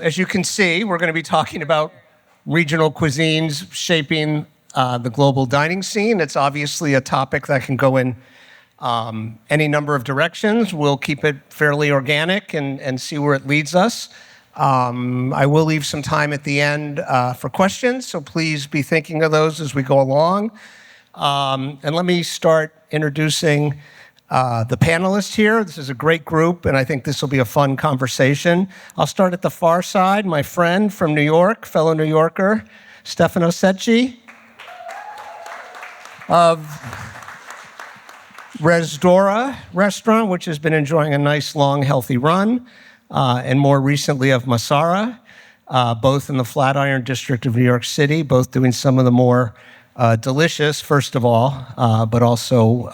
as you can see, we're going to be talking about regional cuisines shaping the global dining scene. It's obviously a topic that can go in any number of directions. We'll keep it fairly organic and see where it leads us. I will leave some time at the end for questions, so please be thinking of those as we go along. And let me start introducing the panelists here. This is a great group, and I think this will be a fun conversation. I'll start at the far side. My friend from New York, fellow New Yorker, Stefano Secchi of Resdora restaurant, which has been enjoying a nice, long, healthy run, and more recently of Masara, both in the Flatiron District of New York City, both doing some of the more delicious, first of all, but also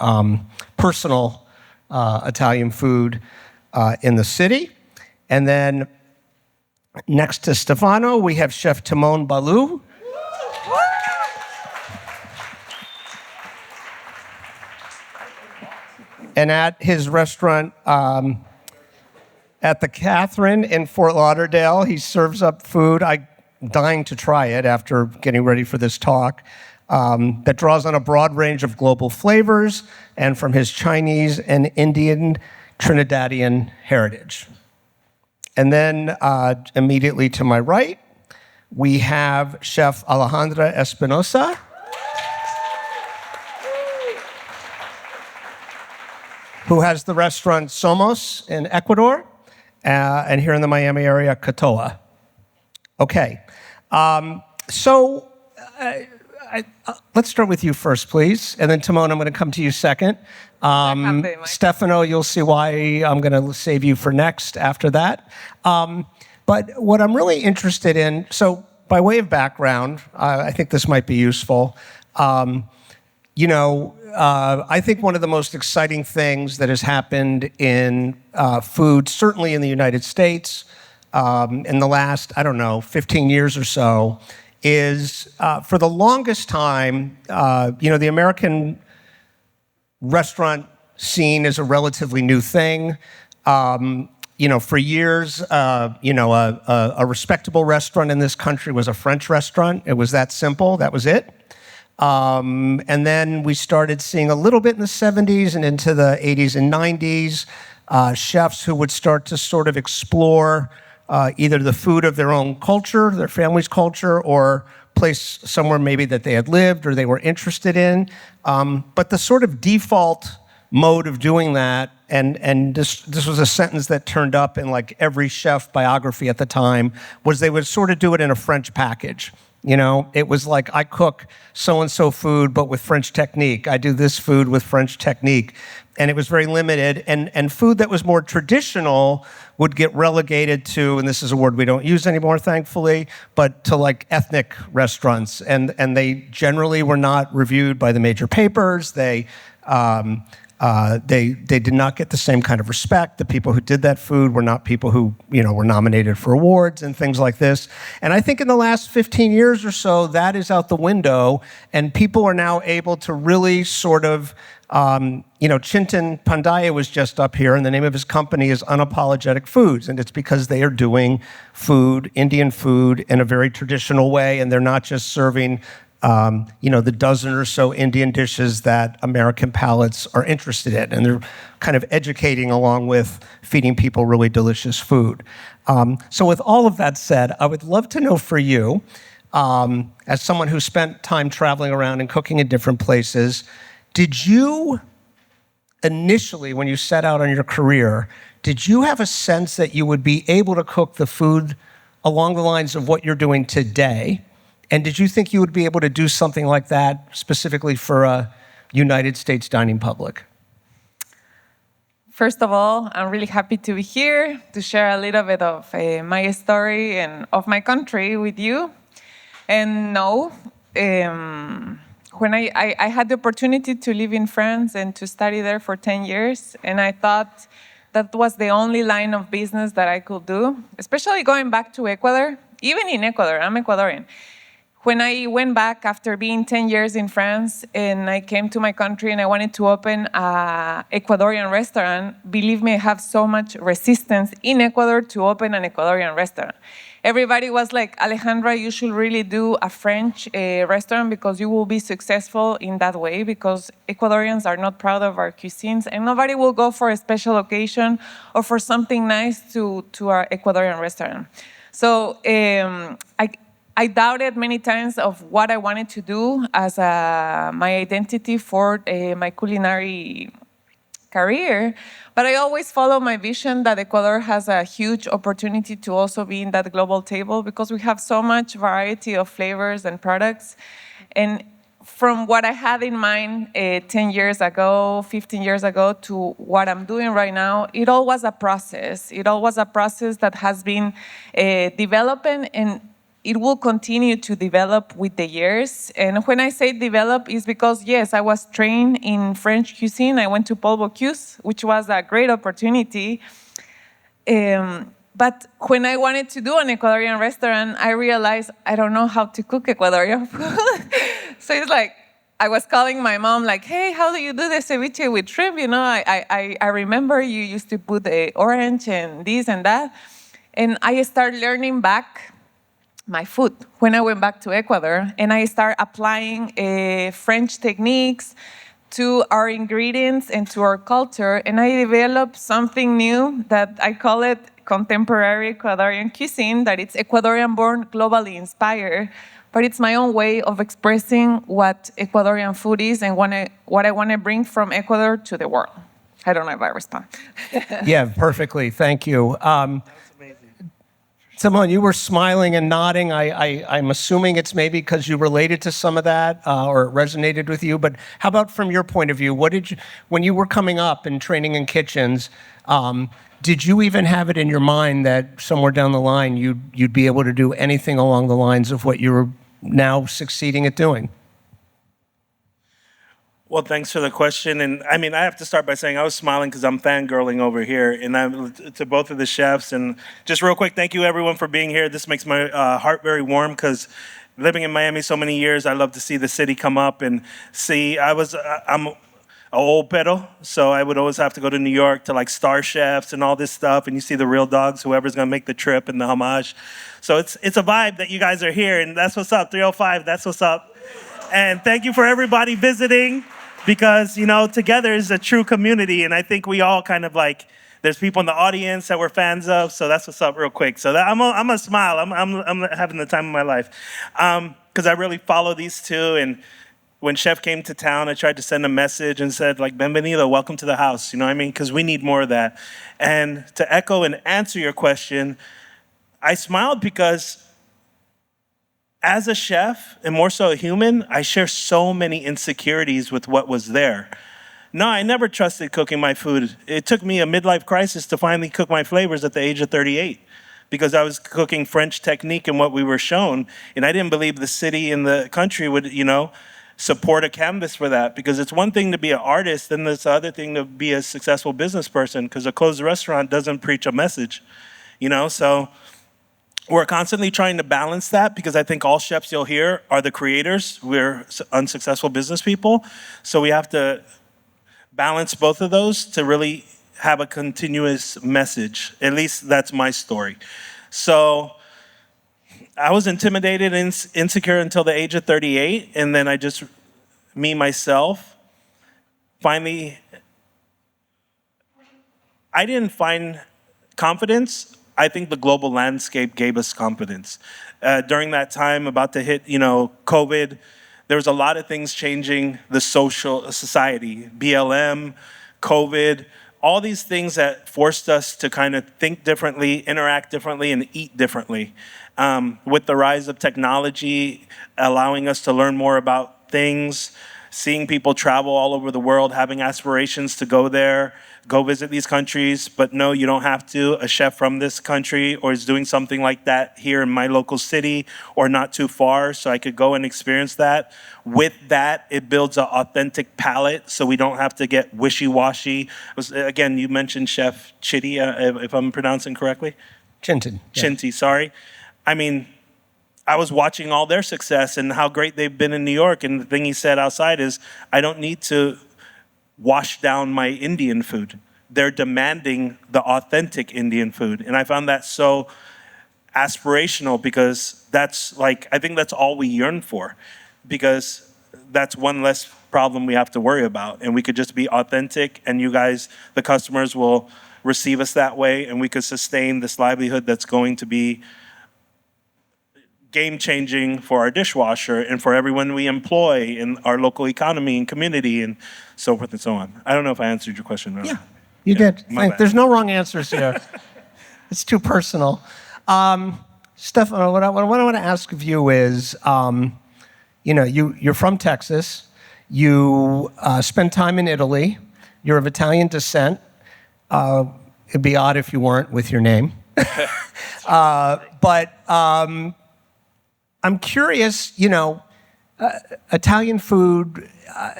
personal Italian food in the city. And then next to Stefano, we have Chef Timon Balloo. And at his restaurant at the Catherine in Fort Lauderdale, he serves up food. I'm dying to try it after getting ready for this talk. That draws on a broad range of global flavors and from his Chinese and Indian Trinidadian heritage. And then immediately to my right, we have Chef Alejandra Espinoza, who has the restaurant Somos in Ecuador, and here in the Miami area, Katoa. Okay, let's start with you first, please. And then, Timon, I'm going to come to you second. Stefano, you'll see why I'm going to save you for next after that. But what I'm really interested in, so by way of background, I think this might be useful. I think one of the most exciting things that has happened in food, certainly in the United States, in the last, 15 years or so, is for the longest time, the American restaurant scene is a relatively new thing. For years, a respectable restaurant in this country was a French restaurant. It was that simple. That was it. And then we started seeing a little bit in the 70s and into the 80s and 90s, chefs who would start to sort of explore either the food of their own culture, their family's culture, or place somewhere maybe that they had lived or they were interested in. But the sort of default mode of doing that, and this was a sentence that turned up in like every chef biography at the time, was they would sort of do it in a French package. It was like, I cook so-and-so food, but with French technique. I do this food with French technique. And it was very limited. And food that was more traditional would get relegated to, and this is a word we don't use anymore, thankfully, but to like ethnic restaurants. And they generally were not reviewed by the major papers. They did not get the same kind of respect. The people who did that food were not people who, were nominated for awards and things like this. And I think in the last 15 years or so, that is out the window, and people are now able to really sort of, Chintan Pandya was just up here, and the name of his company is Unapologetic Foods, and it's because they are doing food, Indian food, in a very traditional way, and they're not just serving the dozen or so Indian dishes that American palates are interested in. And they're kind of educating along with feeding people really delicious food. So with all of that said, I would love to know for you, as someone who spent time traveling around and cooking in different places, did you initially, when you set out on your career, did you have a sense that you would be able to cook the food along the lines of what you're doing today? And did you think you would be able to do something like that specifically for a United States dining public? First of all, I'm really happy to be here to share a little bit of my story and of my country with you. And no, when I had the opportunity to live in France and to study there for 10 years, and I thought that was the only line of business that I could do, especially going back to Ecuador. Even in Ecuador, I'm Ecuadorian. When I went back after being 10 years in France and I came to my country and I wanted to open an Ecuadorian restaurant, believe me, I have so much resistance in Ecuador to open an Ecuadorian restaurant. everybody was like, Alejandra, you should really do a French restaurant because you will be successful in that way, because Ecuadorians are not proud of our cuisines, and nobody will go for a special occasion or for something nice to our Ecuadorian restaurant. So I doubted many times of what I wanted to do as my identity for my culinary career, but I always follow my vision that Ecuador has a huge opportunity to also be in that global table, because we have so much variety of flavors and products. And from what I had in mind 10 years ago, 15 years ago, to what I'm doing right now, it all was a process. It all was a process that has been developing, and it will continue to develop with the years. And when I say develop, is because, yes, I was trained in French cuisine. I went to Paul Bocuse, which was a great opportunity. But when I wanted to do an Ecuadorian restaurant, I realized I don't know how to cook Ecuadorian food. So it's like, I was calling my mom like, hey, how do you do the ceviche with shrimp? You know, I remember you used to put the orange and this and that. And I started learning back my food when I went back to Ecuador, and I started applying French techniques to our ingredients and to our culture, and I developed something new that I call it contemporary Ecuadorian cuisine, that it's Ecuadorian-born, globally inspired, but it's my own way of expressing what Ecuadorian food is and what I want to bring from Ecuador to the world. I don't know if I respond. Yeah, perfectly. Thank you. Timon, you were smiling and nodding. I'm assuming it's maybe because you related to some of that or it resonated with you. But how about from your point of view? When you were coming up and training in kitchens, did you even have it in your mind that somewhere down the line you'd be able to do anything along the lines of what you're now succeeding at doing? Well, thanks for the question. And I mean, I have to start by saying I was smiling because I'm fangirling over here. And I'm to both of the chefs. And just real quick, thank you everyone for being here. This makes my heart very warm because living in Miami so many years, I love to see the city come up and see. I'm a old pedo, so I would always have to go to New York to like Star Chefs and all this stuff. And you see the real dogs, whoever's going to make the trip and the homage. So it's a vibe that you guys are here. And that's what's up, 305, that's what's up. And thank you for everybody visiting. Because, you know, together is a true community, and I think we all kind of like, there's people in the audience that we're fans of, so that's what's up real quick. So I'm gonna smile, I'm having the time of my life. Because I really follow these two, and when Chef came to town, I tried to send a message and said, like, bienvenido, welcome to the house, you know what I mean? Because we need more of that. And to echo and answer your question, I smiled because as a chef, and more so a human, I share so many insecurities with what was there. No, I never trusted cooking my food. It took me a midlife crisis to finally cook my flavors at the age of 38 because I was cooking French technique and what we were shown, and I didn't believe the city and the country would, you know, support a canvas for that, because it's one thing to be an artist, and it's the other thing to be a successful business person, because a closed restaurant doesn't preach a message, you know, so we're constantly trying to balance that, because I think all chefs you'll hear are the creators. We're unsuccessful business people. So we have to balance both of those to really have a continuous message. At least that's my story. So I was intimidated and insecure until the age of 38. And then I just, myself, finally, I didn't find confidence. I think the global landscape gave us confidence. During that time, about to hit, COVID, there was a lot of things changing the society, BLM, COVID, all these things that forced us to kind of think differently, interact differently, and eat differently. With the rise of technology, allowing us to learn more about things, seeing people travel all over the world, having aspirations to go there, go visit these countries, but no, you don't have to. A chef from this country or is doing something like that here in my local city or not too far, so I could go and experience that. With that, it builds an authentic palate, so we don't have to get wishy-washy. Again, you mentioned Chef Chitty, if I'm pronouncing correctly? Chinton. Yeah. Chinty, sorry. I mean, I was watching all their success and how great they've been in New York, and the thing he said outside is, I don't need to wash down my Indian food. They're demanding the authentic Indian food. And I found that so aspirational because that's like, I think that's all we yearn for, because that's one less problem we have to worry about. And we could just be authentic, and you guys, the customers, will receive us that way, and we could sustain this livelihood that's going to be game-changing for our dishwasher and for everyone we employ in our local economy and community and so forth and so on. I don't know if I answered your question or not. Yeah, you did. my bad. There's no wrong answers here. It's too personal. Stefano, what I want to ask of you is, you're from Texas. You spent time in Italy. You're of Italian descent. It'd be odd if you weren't with your name. But I'm curious, Italian food,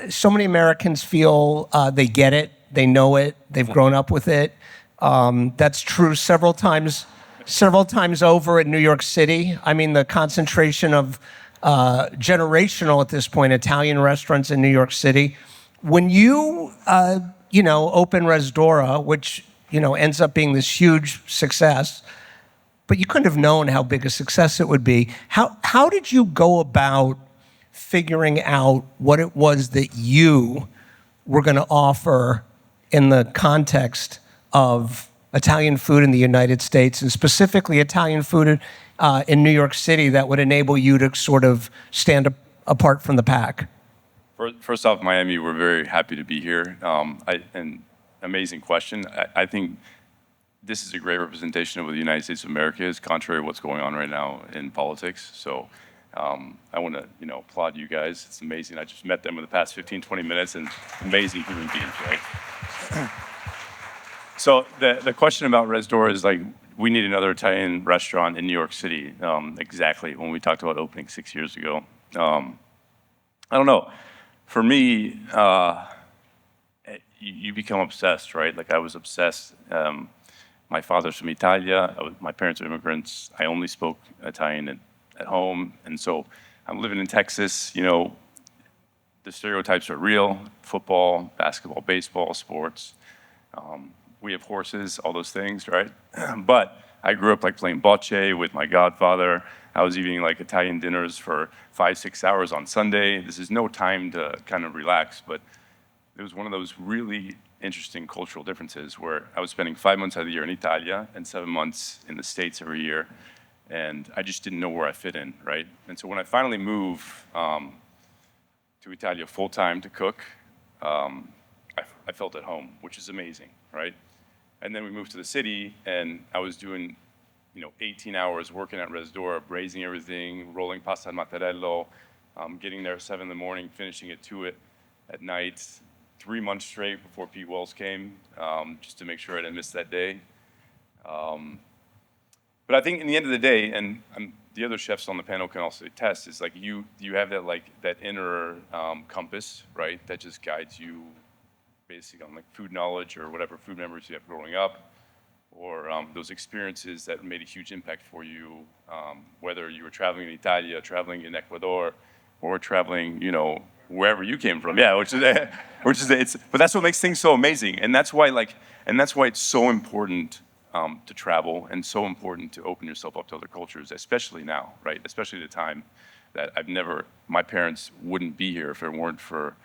so many Americans feel they get it, they know it, they've grown up with it. That's true several times over in New York City. I mean, the concentration of generational, at this point, Italian restaurants in New York City. When you, open Resdora, which, ends up being this huge success, but you couldn't have known how big a success it would be. How did you go about figuring out what it was that you were going to offer in the context of Italian food in the United States, and specifically Italian food in New York City, that would enable you to sort of stand apart from the pack? First off, Miami, we're very happy to be here. And amazing question. I think this is a great representation of what the United States of America is, contrary to what's going on right now in politics. So I want to, applaud you guys. It's amazing. I just met them in the past 15, 20 minutes, and amazing human beings, right? So the question about Resdora is like, we need another Italian restaurant in New York City. Exactly, when we talked about opening 6 years ago. I don't know. For me, you become obsessed, right? Like I was obsessed. My father's from Italia. My parents are immigrants. I only spoke Italian at home. And so I'm living in Texas. The stereotypes are real. Football, basketball, baseball, sports. We have horses, all those things, right? But I grew up like playing bocce with my godfather. I was eating like Italian dinners for 5-6 hours on Sunday. This is no time to kind of relax, but it was one of those really interesting cultural differences where I was spending 5 months out of the year in Italia and 7 months in the States every year. And I just didn't know where I fit in, right? And so when I finally moved to Italia full-time to cook, I felt at home, which is amazing, right? And then we moved to the city, and I was doing 18 hours working at Resdora, braising everything, rolling pasta al mattarello, getting there at 7 in the morning, finishing at 2 at night, 3 months straight before Pete Wells came, just to make sure I didn't miss that day. But I think in the end of the day, and the other chefs on the panel can also attest, is like you have that inner compass, right, that just guides you basically on like food knowledge or whatever food memories you have growing up, or those experiences that made a huge impact for you, whether you were traveling in Italia, traveling in Ecuador, or traveling, wherever you came from. Yeah, but that's what makes things so amazing, and that's why it's so important to travel and so important to open yourself up to other cultures, especially now, right? Especially at a time that my parents wouldn't be here if it weren't for,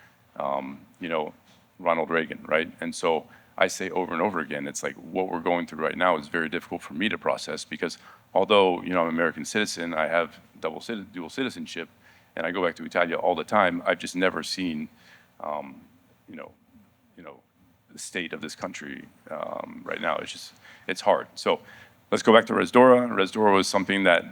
Ronald Reagan, right? And so I say over and over again, it's like what we're going through right now is very difficult for me to process because although, I'm an American citizen, I have dual citizenship, and I go back to Italia all the time, I've just never seen, the state of this country right now. It's hard. So let's go back to Resdora. Resdora was something that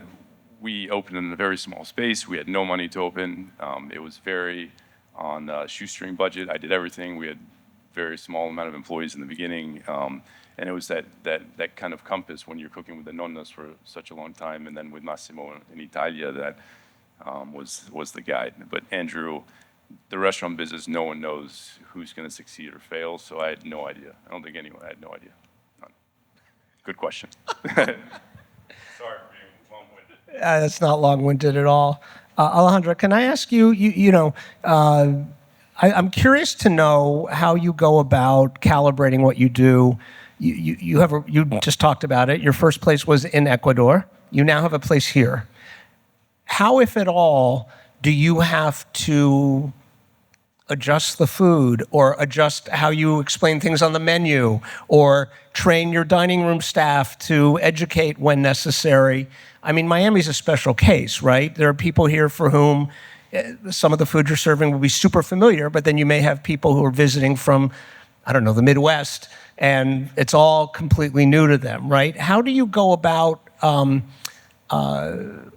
we opened in a very small space. We had no money to open. It was very on a shoestring budget. I did everything. We had very small amount of employees in the beginning. And it was that kind of compass when you're cooking with the nonnas for such a long time, and then with Massimo in Italia, that was the guide. But Andrew, the restaurant business, no one knows who's going to succeed or fail, so I had no idea. I don't think anyone had no idea. None. Good question. Sorry for being long-winded. That's not long-winded at all. Alejandra, can I ask you, I'm curious to know how you go about calibrating what you do. You just talked about it. Your first place was in Ecuador. You now have a place here. How, if at all, do you have to adjust the food or adjust how you explain things on the menu or train your dining room staff to educate when necessary? I mean, Miami's a special case, right? There are people here for whom some of the food you're serving will be super familiar, but then you may have people who are visiting from, I don't know, the Midwest, and it's all completely new to them, right? How do you go about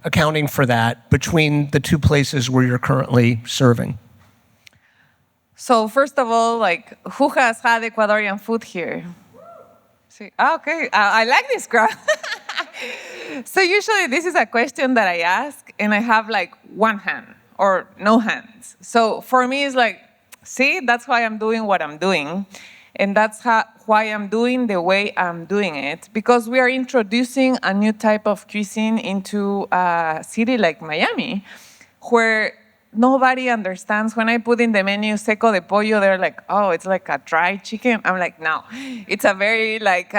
accounting for that between the two places where you're currently serving? So first of all, like, who has had Ecuadorian food here? See, okay, I like this crowd. So usually this is a question that I ask, and I have like one hand or no hands. So for me, it's like, see, that's why I'm doing what I'm doing, and that's why I'm doing the way I'm doing it, because we are introducing a new type of cuisine into a city like Miami, where nobody understands. When I put in the menu seco de pollo, they're like, oh, it's like a dry chicken. I'm like, no, it's a very like,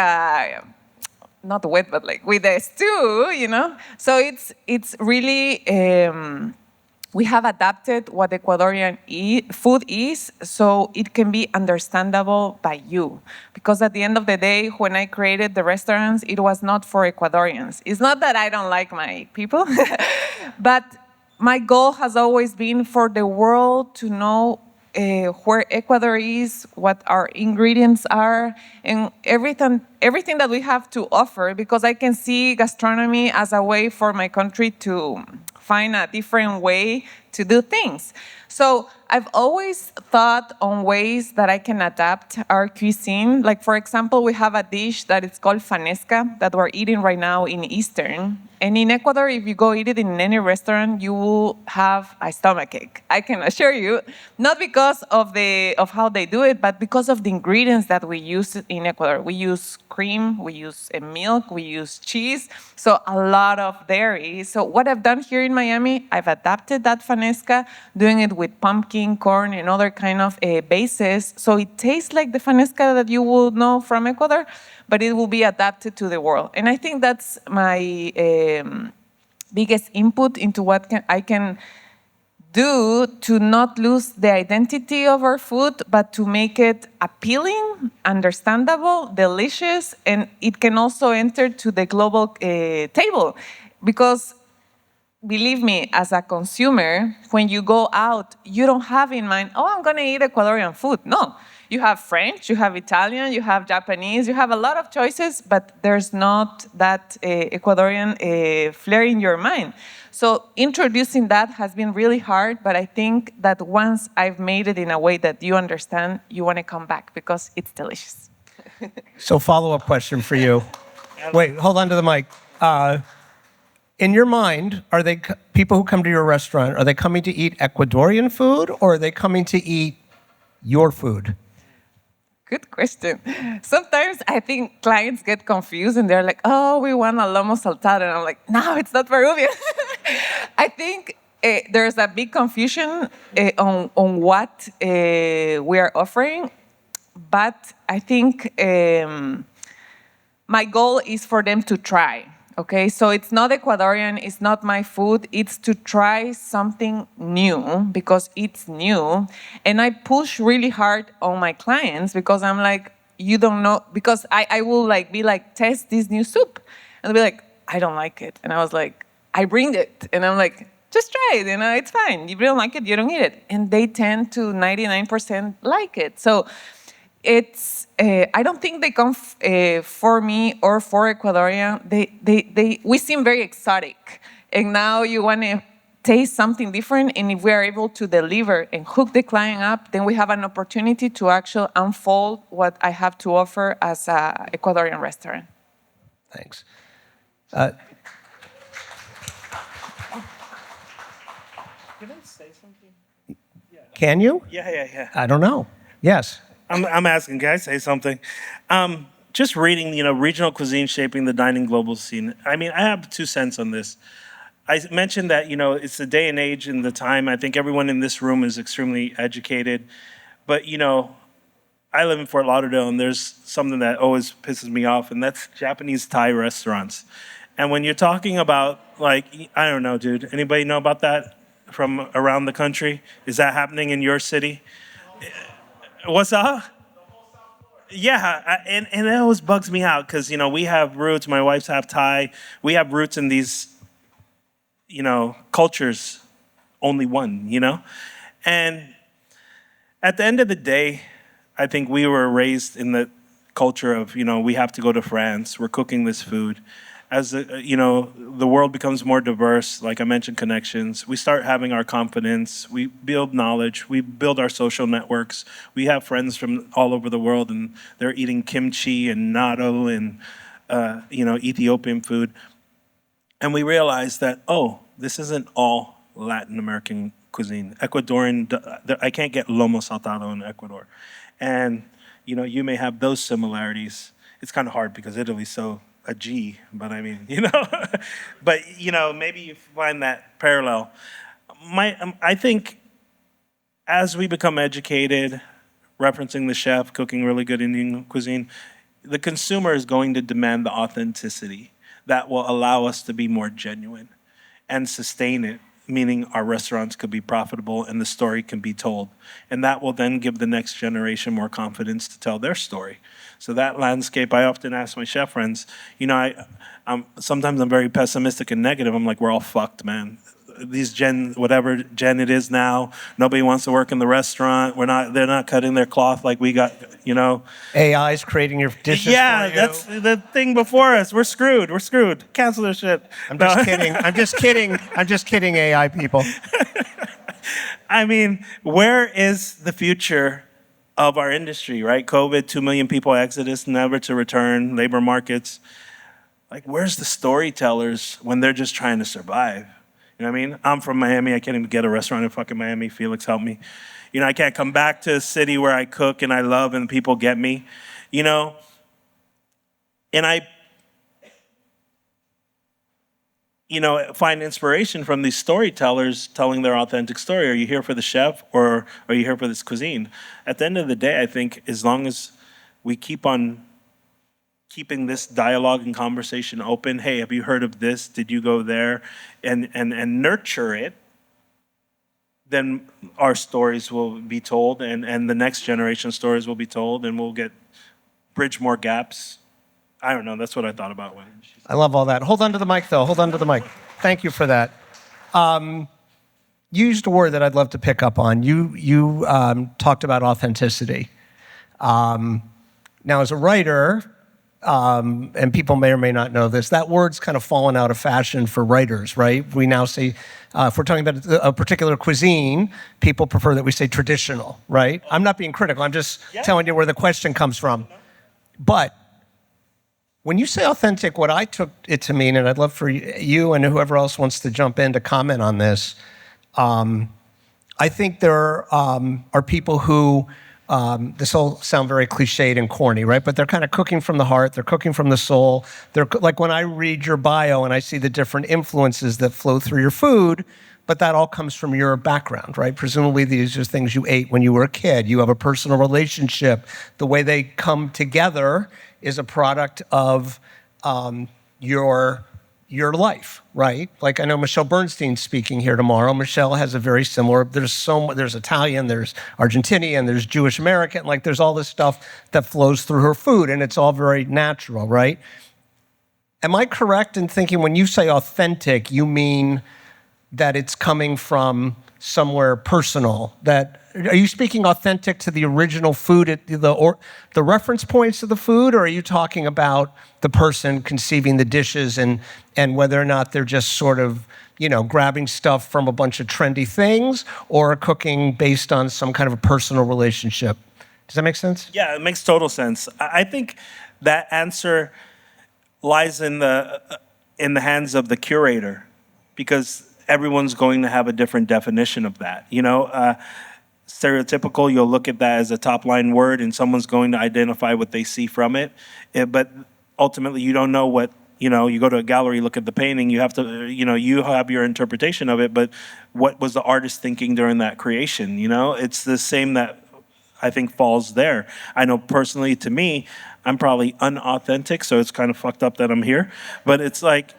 not wet, but like with a stew, you know? So it's really, we have adapted what Ecuadorian food is so it can be understandable by you. Because at the end of the day, when I created the restaurants, it was not for Ecuadorians. It's not that I don't like my people, but my goal has always been for the world to know where Ecuador is, what our ingredients are, and everything that we have to offer, because I can see gastronomy as a way for my country to find a different way to do things. So I've always thought on ways that I can adapt our cuisine. Like, for example, we have a dish that is called fanesca that we're eating right now in Eastern. And in Ecuador, if you go eat it in any restaurant, you will have a stomachache. I can assure you, not because of how they do it, but because of the ingredients that we use in Ecuador. We use cream, we use milk, we use cheese, so a lot of dairy. So what I've done here in Miami, I've adapted that fanesca, doing it with pumpkin, corn, and other kind of bases. So it tastes like the fanesca that you will know from Ecuador, but it will be adapted to the world. And I think that's my biggest input into what I can do to not lose the identity of our food, but to make it appealing, understandable, delicious, and it can also enter to the global table. Because believe me, as a consumer, when you go out, you don't have in mind, oh, I'm gonna eat Ecuadorian food. No, you have French, you have Italian, you have Japanese, you have a lot of choices, but there's not that Ecuadorian flair in your mind. So introducing that has been really hard, but I think that once I've made it in a way that you understand, you wanna come back because it's delicious. So follow-up question for you. Wait, hold on to the mic. In your mind, are they people who come to your restaurant, are they coming to eat Ecuadorian food or are they coming to eat your food? Good question. Sometimes I think clients get confused and they're like, oh, we want a lomo saltado. And I'm like, no, it's not Peruvian. I think there's a big confusion on what we are offering. But I think my goal is for them to try. Okay, so it's not Ecuadorian, it's not my food, it's to try something new because it's new. And I push really hard on my clients because I'm like, you don't know, because I will like be like, test this new soup. And they'll be like, I don't like it. And I was like, I bring it. And I'm like, just try it, it's fine. If you don't like it, you don't eat it. And they tend to 99% like it. So it's, I don't think they come for me or for Ecuadorian. We seem very exotic. And now you want to taste something different. And if we are able to deliver and hook the client up, then we have an opportunity to actually unfold what I have to offer as an Ecuadorian restaurant. Thanks. Can I say something? Can you? Yeah. I don't know. Yes. I'm asking, can I say something? Just reading, regional cuisine shaping the dining global scene. I mean, I have 2 cents on this. I mentioned that, it's the day and age and the time. I think everyone in this room is extremely educated. But, I live in Fort Lauderdale, and there's something that always pisses me off, and that's Japanese Thai restaurants. And when you're talking about, like, I don't know, dude, anybody know about that from around the country? Is that happening in your city? What's up? Yeah, and it always bugs me out because, we have roots, my wife's half Thai, we have roots in these, cultures, only one. And at the end of the day, I think we were raised in the culture of, we have to go to France, we're cooking this food. As the world becomes more diverse, like I mentioned, connections, we start having our confidence, we build knowledge, we build our social networks. We have friends from all over the world, and they're eating kimchi and natto and, Ethiopian food. And we realize that, this isn't all Latin American cuisine. Ecuadorian, I can't get lomo saltado in Ecuador. And, you may have those similarities. It's kind of hard because Italy's so a G, but I mean, but, maybe you find that parallel. I think as we become educated, referencing the chef, cooking really good Indian cuisine, the consumer is going to demand the authenticity that will allow us to be more genuine and sustain it, meaning our restaurants could be profitable and the story can be told. And that will then give the next generation more confidence to tell their story. So that landscape, I often ask my chef friends, sometimes I'm very pessimistic and negative. I'm like, we're all fucked, man. These whatever gen it is now, nobody wants to work in the restaurant. They're not cutting their cloth like we got, AI's creating your dishes Yeah, for you. that's the thing before us. We're screwed. Cancel their shit. I'm just kidding. I'm just kidding, AI people. I mean, where is the future of our industry, right? COVID, 2 million people exodus, never to return, labor markets. Like, where's the storytellers when they're just trying to survive? You know what I mean? I'm from Miami. I can't even get a restaurant in fucking Miami. Felix, help me. I can't come back to a city where I cook and I love and people get me, And I, find inspiration from these storytellers telling their authentic story. Are you here for the chef or are you here for this cuisine? At the end of the day, I think as long as we keep on keeping this dialogue and conversation open, hey, have you heard of this? Did you go there? And nurture it, then our stories will be told and the next generation stories will be told and we'll bridge more gaps. I don't know. That's what I thought about when I love all that. Hold on to the mic, though. Hold on to the mic. Thank you for that. You used a word that I'd love to pick up on. You talked about authenticity. Now, as a writer, and people may or may not know this, that word's kind of fallen out of fashion for writers, right? We now say, if we're talking about a particular cuisine, people prefer that we say traditional, right? I'm not being critical. I'm just telling you where the question comes from. But when you say authentic, what I took it to mean, and I'd love for you and whoever else wants to jump in to comment on this, I think there are people who, this will sound very cliched and corny, right? But they're kind of cooking from the heart. They're cooking from the soul. They're like when I read your bio and I see the different influences that flow through your food, but that all comes from your background, right? Presumably these are things you ate when you were a kid. You have a personal relationship. The way they come together is a product of your life, right? Like I know Michelle Bernstein's speaking here tomorrow. Michelle has a very similar, there's Italian, there's Argentinian, there's Jewish American, like there's all this stuff that flows through her food and it's all very natural, right? Am I correct in thinking when you say authentic, you mean that it's coming from somewhere personal? Are you speaking authentic to the original food, the reference points of the food, or are you talking about the person conceiving the dishes and whether or not they're just sort of, grabbing stuff from a bunch of trendy things or cooking based on some kind of a personal relationship? Does that make sense? Yeah, it makes total sense. I think that answer lies in the hands of the curator, because everyone's going to have a different definition of that. Stereotypical, you'll look at that as a top line word and someone's going to identify what they see from it. But ultimately you don't know what, you go to a gallery, look at the painting, you have to, you have your interpretation of it, but what was the artist thinking during that creation? It's the same that I think falls there. I know personally, to me, I'm probably unauthentic, so it's kind of fucked up that I'm here. But it's like,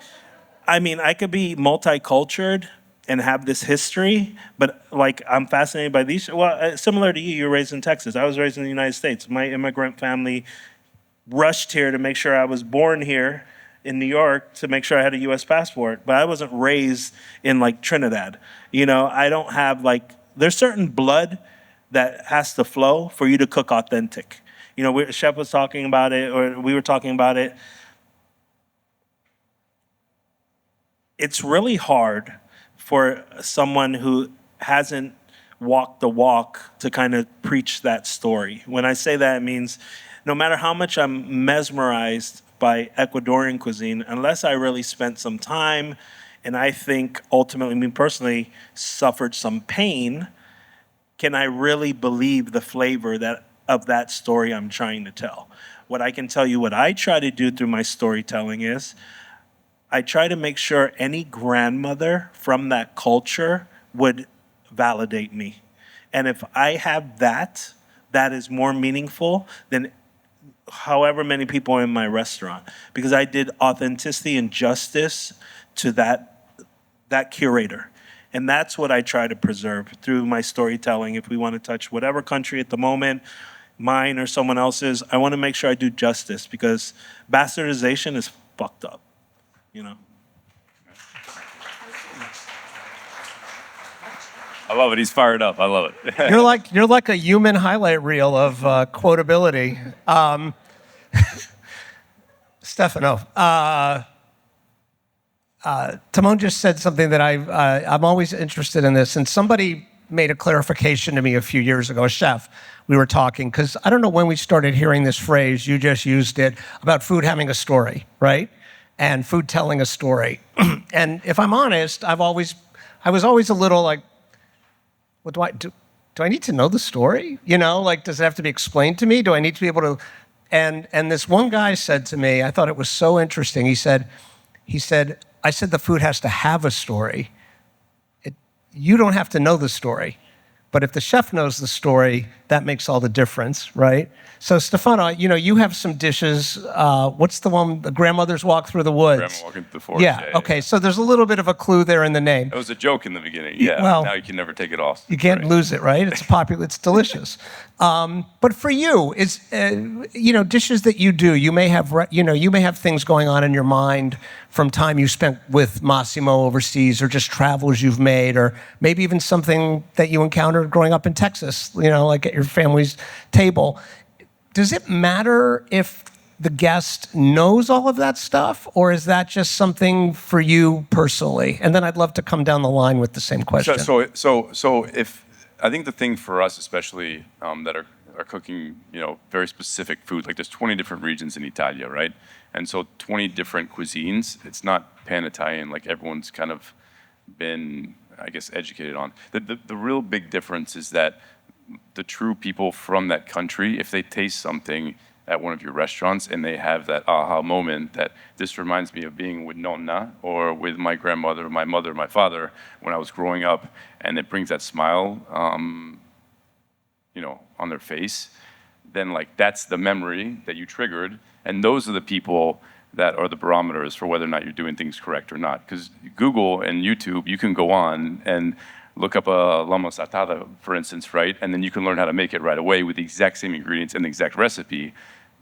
I mean, I could be multicultural and have this history, but like I'm fascinated by these. Well, similar to you were raised in Texas. I was raised in the United States. My immigrant family rushed here to make sure I was born here in New York to make sure I had a U.S. passport, but I wasn't raised in like Trinidad. You know, I don't have like, there's certain blood that has to flow for you to cook authentic. You know, Chef was talking about it, or we were talking about it. It's really hard for someone who hasn't walked the walk to kind of preach that story. When I say that, it means no matter how much I'm mesmerized by Ecuadorian cuisine, unless I really spent some time and I think ultimately, me personally, suffered some pain, can I really believe the flavor of that story I'm trying to tell? What I can tell you, what I try to do through my storytelling is, I try to make sure any grandmother from that culture would validate me. And if I have that, that is more meaningful than however many people are in my restaurant. Because I did authenticity and justice to that curator. And that's what I try to preserve through my storytelling. If we want to touch whatever country at the moment, mine or someone else's, I want to make sure I do justice, because bastardization is fucked up. You know. I love it. He's fired up. I love it. You're like a human highlight reel of quotability. Stefano, Timon just said something that I'm always interested in this, and somebody made a clarification to me a few years ago. A chef, we were talking, because I don't know when we started hearing this phrase. You just used it about food having a story, right? And food telling a story. And if I'm honest, I was always a little like, what do I need to know the story? You know, like, does it have to be explained to me? Do I need to be able to? And this one guy said to me, I thought it was so interesting. He said, I said the food has to have a story. You don't have to know the story. But if the chef knows the story, that makes all the difference, right? So, Stefano, you know, you have some dishes. What's the one, the grandmother's walk through the woods? Grandma walking through the forest. Yeah, okay. So there's a little bit of a clue there in the name. That was a joke in the beginning. Yeah, well, now you can never take it off. You can't lose it, right? It's popular, it's delicious. But for you, it's, you know, dishes that you do, you may have things going on in your mind from time you spent with Massimo overseas, or just travels you've made, or maybe even something that you encountered growing up in Texas, you know, like at your family's table. Does it matter if the guest knows all of that stuff, or is that just something for you personally? And then I'd love to come down the line with the same question. So if I think the thing for us, especially that are cooking, you know, very specific food, like there's 20 different regions in Italia, right? And so 20 different cuisines. It's not pan-Italian like everyone's kind of been, I guess, educated on. The real big difference is that the true people from that country, if they taste something at one of your restaurants and they have that aha moment that this reminds me of being with nonna or with my grandmother, my mother, my father when I was growing up, and it brings that smile, you know, on their face, then like that's the memory that you triggered, and those are the people that are the barometers for whether or not you're doing things correct or not. Because Google and YouTube, you can go on and look up a llama sartada, for instance, right? And then you can learn how to make it right away with the exact same ingredients and the exact recipe.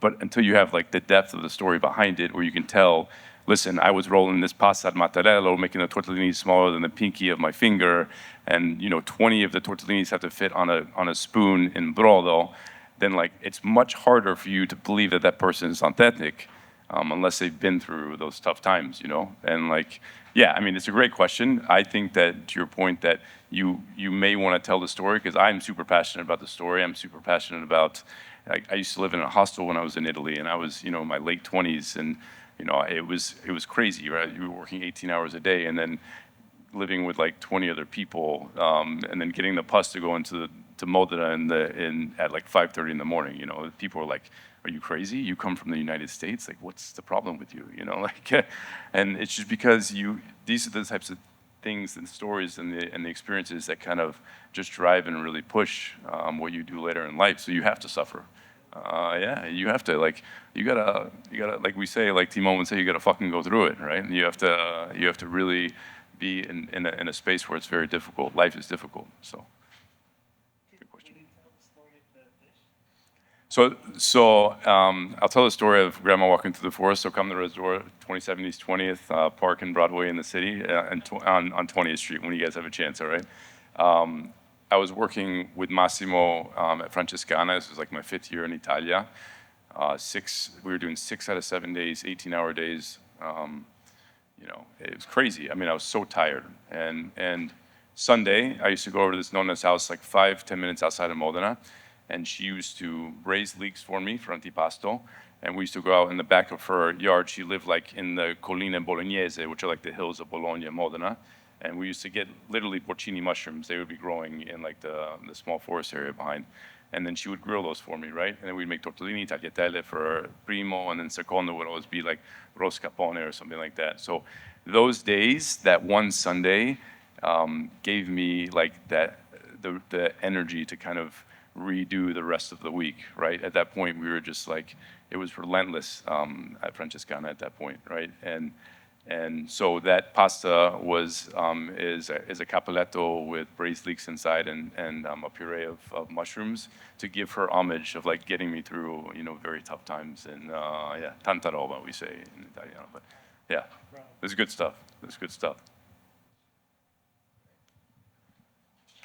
But until you have like the depth of the story behind it, where you can tell, listen, I was rolling this pasta al mattarello, making the tortellini smaller than the pinky of my finger, and 20 of the tortellinis have to fit on a spoon in brodo, then like it's much harder for you to believe that that person is authentic, unless they've been through those tough times, And like, yeah, I mean, it's a great question. I think that, to your point, that you may want to tell the story, because I'm super passionate about the story. I'm super passionate about, I used to live in a hostel when I was in Italy, and I was, in my late 20s, and it was crazy, right? You were working 18 hours a day, and then living with like 20 other people, and then getting the bus to go into Modena at like 5:30 in the morning. People were like, "Are you crazy? You come from the United States? Like, what's the problem with you?" Like, and it's just because these are the types of things and stories and the experiences that kind of just drive and really push what you do later in life. So you have to suffer. Yeah, you have to, like, you gotta, like we say, like Timon would say, you gotta fucking go through it, right? And you have to really be in a space where it's very difficult. Life is difficult, so. Good question. So I'll tell the story of Grandma walking through the forest. So come to the resort, 27 East 20th Park and Broadway in the city, and on 20th Street when you guys have a chance, all right? I was working with Massimo at Francescana. This was like my 5th year in Italia. We were doing 6 out of 7 days, 18-hour days. You know, it was crazy. I mean, I was so tired. And Sunday, I used to go over to this Nonna's house, like 5-10 minutes outside of Modena, and she used to raise leeks for me for antipasto. And we used to go out in the back of her yard. She lived like in the Colline Bolognese, which are like the hills of Bologna, Modena. And we used to get literally porcini mushrooms. They would be growing in like the small forest area behind. And then she would grill those for me, right? And then we'd make tortellini, tagliatelle for primo, and then secondo would always be like roscapone or something like that. So those days, that one Sunday, gave me like the energy to kind of redo the rest of the week, right? At that point, we were just like, it was relentless at Francescana at that point, right? And so that pasta is a cappelletto with braised leeks inside and a puree of mushrooms to give her homage of like getting me through, you know, very tough times. And yeah, tanta roba, we say in Italiano. But yeah, it's good stuff. It's good stuff.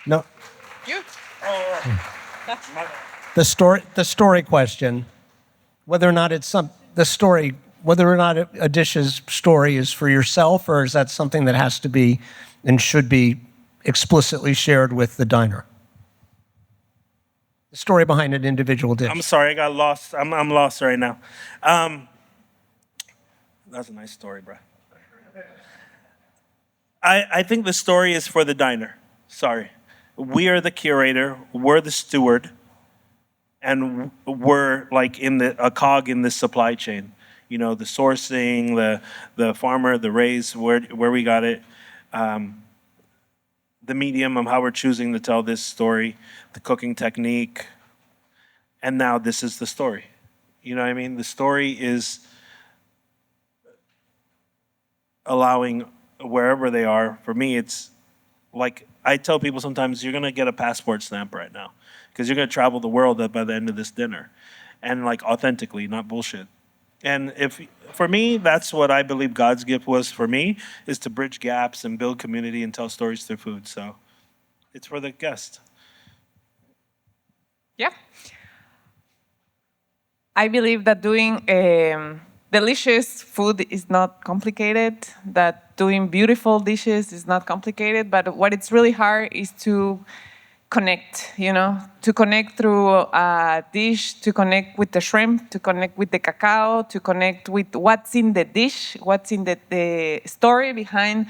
No, You? the story question, whether or not a dish's story is for yourself, or is that something that has to be and should be explicitly shared with the diner? The story behind an individual dish. I'm sorry, I got lost. I'm lost right now. That's a nice story, bro. I think the story is for the diner. Sorry. We are the curator, we're the steward, and we're like a cog in this supply chain. You know, the sourcing, the farmer, the raise, where we got it, the medium of how we're choosing to tell this story, the cooking technique, and now this is the story. You know what I mean? The story is allowing wherever they are. For me, it's like I tell people sometimes, you're gonna get a passport stamp right now because you're gonna travel the world by the end of this dinner, and like authentically, not bullshit. And for me, that's what I believe God's gift was for me, is to bridge gaps and build community and tell stories through food. So it's for the guest. Yeah. I believe that doing delicious food is not complicated, that doing beautiful dishes is not complicated, but what it's really hard is to connect, you know, to connect through a dish, to connect with the shrimp, to connect with the cacao, to connect with what's in the dish, what's in the story behind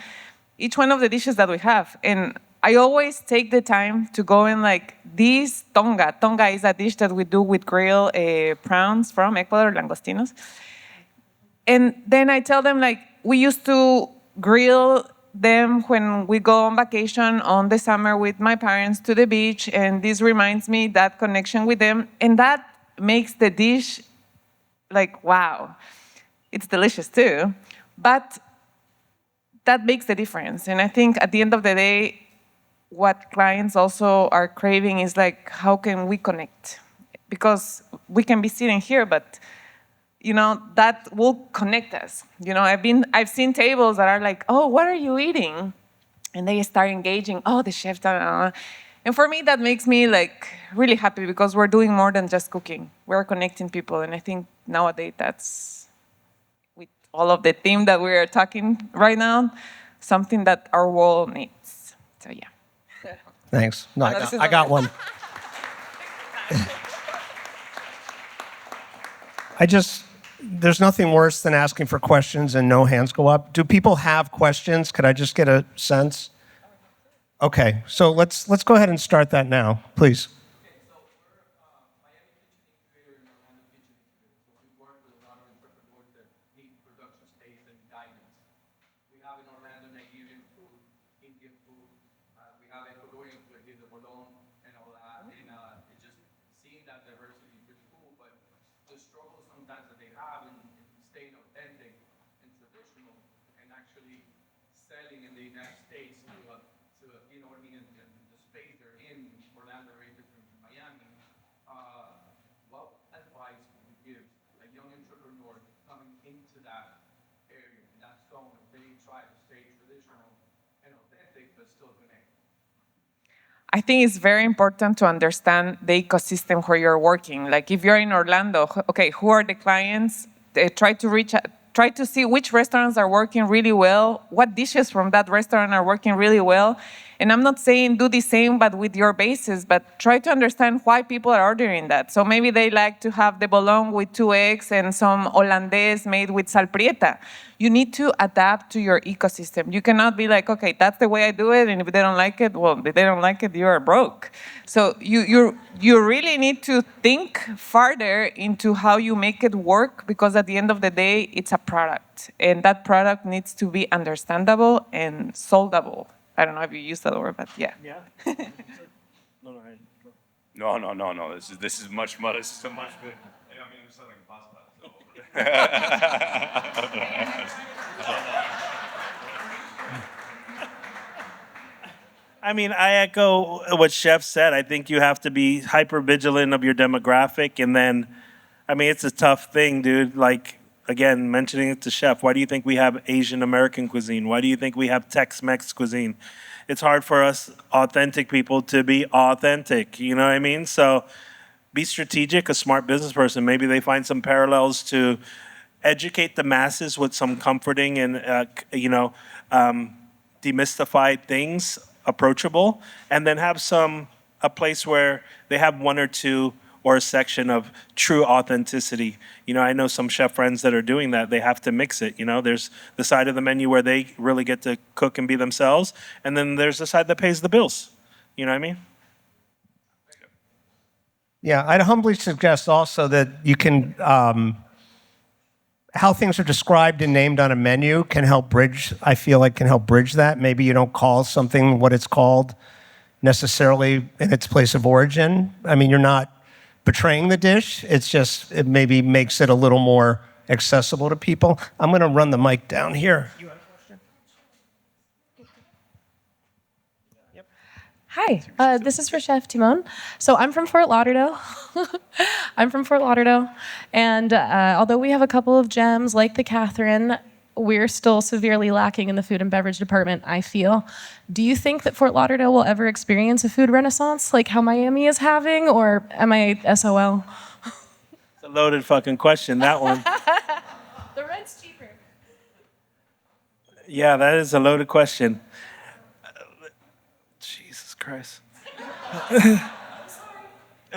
each one of the dishes that we have. And I always take the time to go in like this tonga. Tonga is a dish that we do with grilled prawns from Ecuador, langostinos. And then I tell them like, we used to grill them when we go on vacation on the summer with my parents to the beach, and this reminds me that connection with them, and that makes the dish like, wow, it's delicious too, but that makes the difference. And I think at the end of the day, what clients also are craving is like, how can we connect? Because we can be sitting here, but you know, that will connect us. You know, I've seen tables that are like, oh, what are you eating? And they start engaging, oh, the chef, da, da, da. And for me, that makes me like really happy because we're doing more than just cooking. We're connecting people. And I think nowadays that's, with all of the theme that we're talking right now, something that our world needs. So yeah. Thanks. No, I got one. There's nothing worse than asking for questions and no hands go up. Do people have questions? Could I just get a sense? Okay, so let's go ahead and start that now, please. selling in the United States in the space they're in, Orlando, very different from Miami. What advice would you give a young entrepreneur coming into that area, that zone, if they try to stay traditional and authentic, but still connect? I think it's very important to understand the ecosystem where you're working. Like if you're in Orlando, okay, who are the clients? Try to see which restaurants are working really well, what dishes from that restaurant are working really well. And I'm not saying do the same, but with your bases, but try to understand why people are ordering that. So maybe they like to have the bologna with 2 eggs and some hollandaise made with salprieta. You need to adapt to your ecosystem. You cannot be like, okay, that's the way I do it, and if they don't like it, well, if they don't like it, you are broke. So you really need to think farther into how you make it work, because at the end of the day, it's a product, and that product needs to be understandable and soldable. I don't know if you use that word, but yeah. Yeah. No. No. This is much more. This is so much good. I mean, I'm selling pasta. I mean, I echo what Chef said. I think you have to be hyper vigilant of your demographic. And then, I mean, it's a tough thing, dude. Like, again, mentioning it to Chef, why do you think we have Asian American cuisine? Why do you think we have Tex-Mex cuisine? It's hard for us authentic people to be authentic, you know what I mean? So be strategic, a smart business person. Maybe they find some parallels to educate the masses with some comforting and, demystified things, approachable, and then have a place where they have one or two or a section of true authenticity. You know, I know some chef friends that are doing that. They have to mix it. You know, there's the side of the menu where they really get to cook and be themselves, and then there's the side that pays the bills. You know what I mean? Yeah, I'd humbly suggest also that you can, how things are described and named on a menu can help bridge, I feel like can help bridge that. Maybe you don't call something what it's called necessarily in its place of origin. I mean, you're not betraying the dish. It's just, it maybe makes it a little more accessible to people. I'm going to run the mic down here. You have a question? Hi, this is for Chef Timon. So I'm from Fort Lauderdale. And although we have a couple of gems like the Catherine, we're still severely lacking in the food and beverage department, I feel. Do you think that Fort Lauderdale will ever experience a food renaissance like how Miami is having, or am I SOL? It's a loaded fucking question, that one. The rent's cheaper. Yeah, that is a loaded question. Jesus Christ.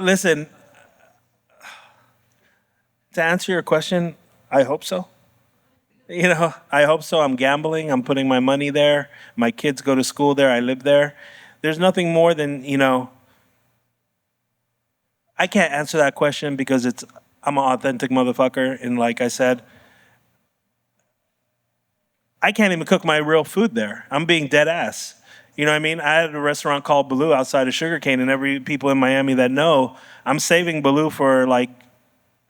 Listen, to answer your question, I hope so. You know, I hope so. I'm gambling. I'm putting my money there. My kids go to school there. I live there. There's nothing more than, I can't answer that question because I'm an authentic motherfucker. And like I said, I can't even cook my real food there. I'm being dead ass. You know what I mean? I had a restaurant called Balloo outside of Sugarcane, and every people in Miami that know, I'm saving Balloo for like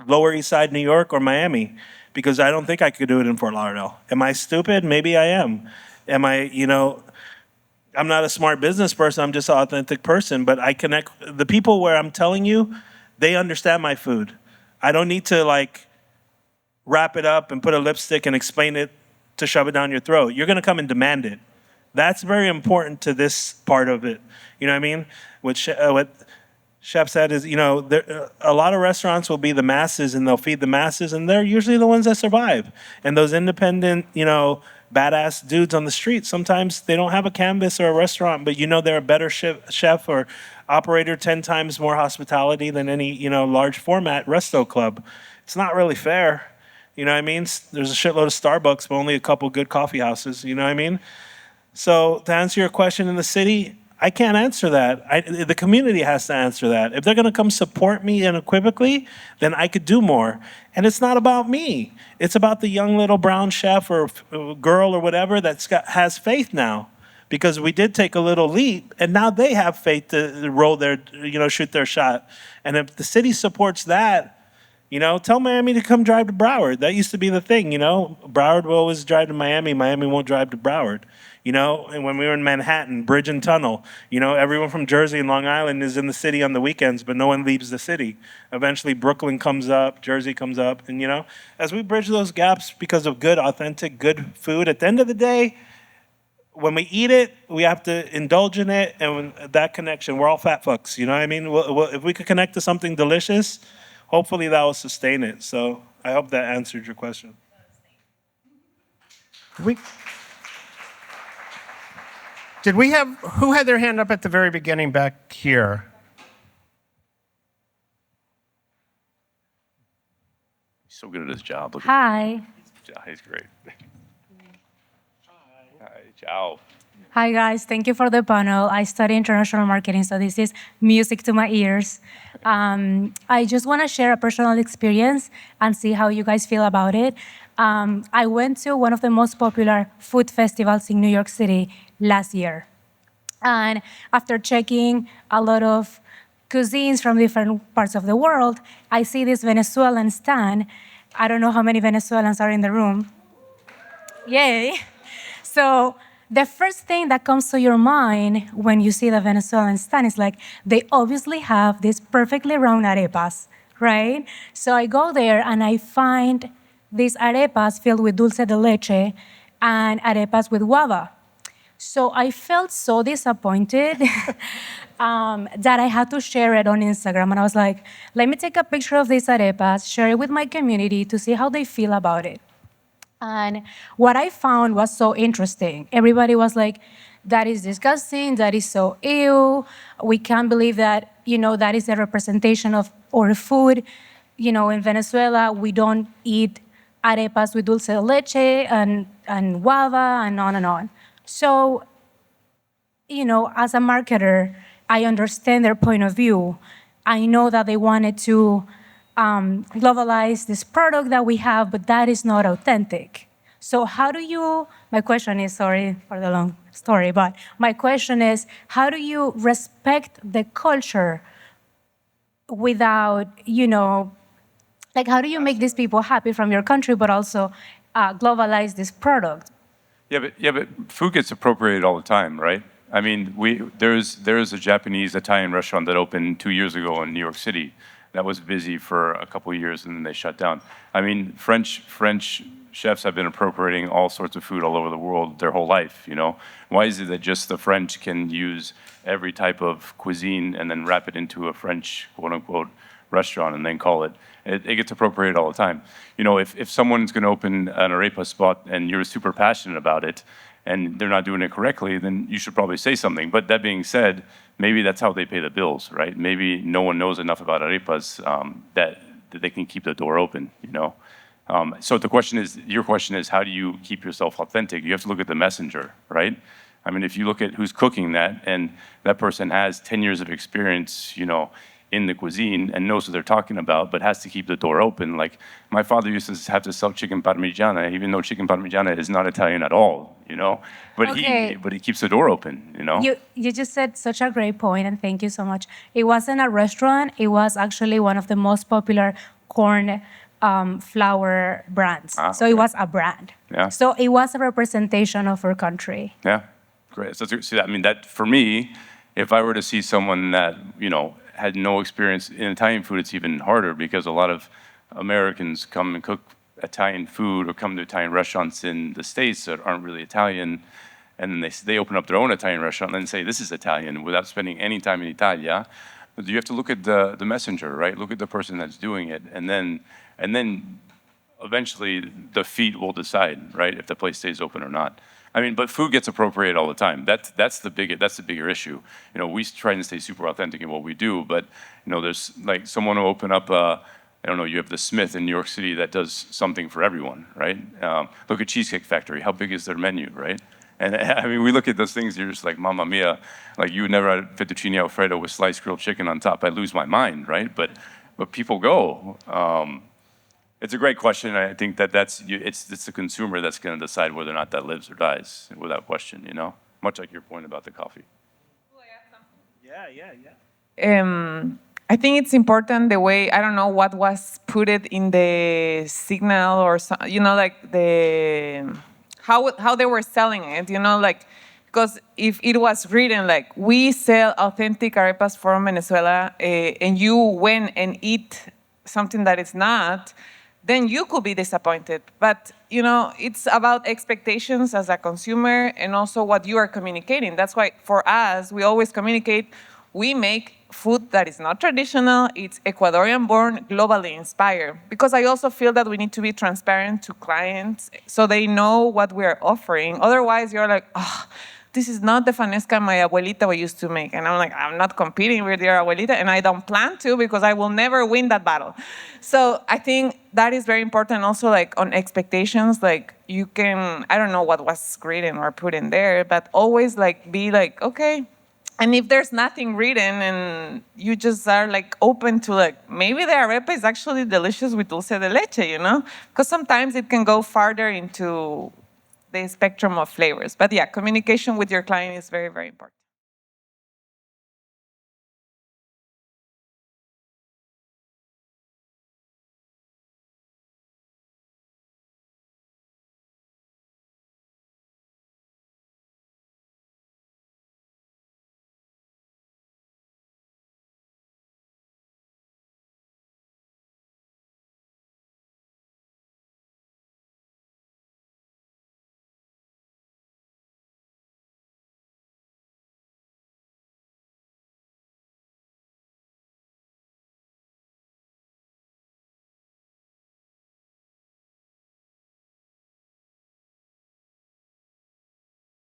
Lower East Side, New York or Miami, because I don't think I could do it in Fort Lauderdale. Am I stupid? Maybe I am. Am I, I'm not a smart business person. I'm just an authentic person, but I connect. The people where I'm telling you, they understand my food. I don't need to like wrap it up and put a lipstick and explain it to shove it down your throat. You're gonna come and demand it. That's very important to this part of it. You know what I mean? What Chef said is, a lot of restaurants will be the masses and they'll feed the masses, and they're usually the ones that survive. And those independent, badass dudes on the street, sometimes they don't have a canvas or a restaurant, but they're a better chef or operator, 10 times more hospitality than any, large format resto club. It's not really fair. You know what I mean? There's a shitload of Starbucks, but only a couple good coffee houses. You know what I mean? So to answer your question, in the city, I can't answer that. The community has to answer that. If they're going to come support me unequivocally, then I could do more. And it's not about me. It's about the young little brown chef or girl or whatever has faith now, because we did take a little leap, and now they have faith to roll shoot their shot. And if the city supports that, You know, tell Miami to come drive to Broward. That used to be the thing, you know. Broward will always drive to Miami. Miami won't drive to Broward. You know, and when we were in Manhattan, Bridge and Tunnel, you know, everyone from Jersey and Long Island is in the city on the weekends, but no one leaves the city. Eventually, Brooklyn comes up, Jersey comes up, and, you know, as we bridge those gaps because of good, authentic, good food, at the end of the day, when we eat it, we have to indulge in it, and when that connection, we're all fat fucks, you know what I mean? If we could connect to something delicious, hopefully that will sustain it. So I hope that answered your question. We, did we have, who had their hand up at the very beginning back here? He's so good at his job. Look Hi. at he's great. Hi, ciao. Hi, guys. Thank you for the panel. I study international marketing, so this is music to my ears. I just want to share a personal experience and see how you guys feel about it. I went to one of the most popular food festivals in New York City last year. And after checking a lot of cuisines from different parts of the world, I see this Venezuelan stand. I don't know how many Venezuelans are in the room. Yay. So the first thing that comes to your mind when you see the Venezuelan stand is like, they obviously have these perfectly round arepas, right? So I go there and I find these arepas filled with dulce de leche and arepas with guava. So I felt so disappointed that I had to share it on Instagram. And I was like, let me take a picture of these arepas, share it with my community to see how they feel about it. And what I found was so interesting. Everybody was like, that is disgusting, that is so ew. We can't believe that, you know, that is a representation of our food. You know, in Venezuela, we don't eat arepas with dulce de leche and guava and on and on. So, you know, as a marketer, I understand their point of view. I know that they wanted to globalize this product that we have, but that is not authentic. So how do you, my question is, sorry for the long story, but my question is, how do you respect the culture without, you know, like how do you make these people happy from your country, but also globalize this product? Yeah, but food gets appropriated all the time, right? I mean, there's a Japanese Italian restaurant that opened 2 years ago in New York City that was busy for a couple of years and then they shut down. I mean, French chefs have been appropriating all sorts of food all over the world their whole life, you know? Why is it that just the French can use every type of cuisine and then wrap it into a French, quote unquote, restaurant and then call it? It gets appropriated all the time. You know, if someone's gonna open an arepa spot and you're super passionate about it and they're not doing it correctly, then you should probably say something. But that being said, maybe that's how they pay the bills, right? Maybe no one knows enough about arepas that they can keep the door open, you know? So your question is, how do you keep yourself authentic? You have to look at the messenger, right? I mean, if you look at who's cooking that, and that person has 10 years of experience, you know, in the cuisine and knows what they're talking about, but has to keep the door open. Like, my father used to have to sell chicken parmigiana, even though chicken parmigiana is not Italian at all, you know? But Okay. he keeps the door open, you know? You just said such a great point, and thank you so much. It wasn't a restaurant. It was actually one of the most popular corn flour brands. So okay. it was a brand. Yeah. So it was a representation of our country. Yeah, great. So see, I mean, that for me, if I were to see someone that, you know, had no experience in Italian food, it's even harder because a lot of Americans come and cook Italian food or come to Italian restaurants in the States that aren't really Italian, and then they open up their own Italian restaurant and then say, this is Italian, without spending any time in Italia. But you have to look at the messenger, right? Look at the person that's doing it, and then eventually the feet will decide, right, if the place stays open or not. I mean, but food gets appropriated all the time. That's the bigger issue. You know, we try and stay super authentic in what we do, but you know, there's like someone will open up I don't know, you have the Smith in New York City that does something for everyone, right? Look at Cheesecake Factory. How big is their menu, right? And I mean, we look at those things, you're just like, Mamma Mia, like you would never had fettuccine Alfredo with sliced grilled chicken on top. I'd lose my mind, right? But people go. It's a great question. I think it's the consumer that's going to decide whether or not that lives or dies, without question, you know? Much like your point about the coffee. Yeah. I think it's important the way, I don't know what was put it in the signal or so, like how they were selling it, like, because if it was written like, we sell authentic arepas from Venezuela, and you went and eat something that is not, then you could be disappointed. But, it's about expectations as a consumer and also what you are communicating. That's why for us, we always communicate, we make food that is not traditional, it's Ecuadorian born, globally inspired. Because I also feel that we need to be transparent to clients so they know what we're offering. Otherwise, you're like, oh, this is not the fanesca my abuelita used to make. And I'm like, I'm not competing with your abuelita, and I don't plan to because I will never win that battle. So I think that is very important also, like on expectations, like you can, I don't know what was written or put in there, but always like be like, okay. And if there's nothing written and you just are like open to like, maybe the arepa is actually delicious with dulce de leche, Because sometimes it can go farther into the spectrum of flavors. But yeah, communication with your client is very, very important.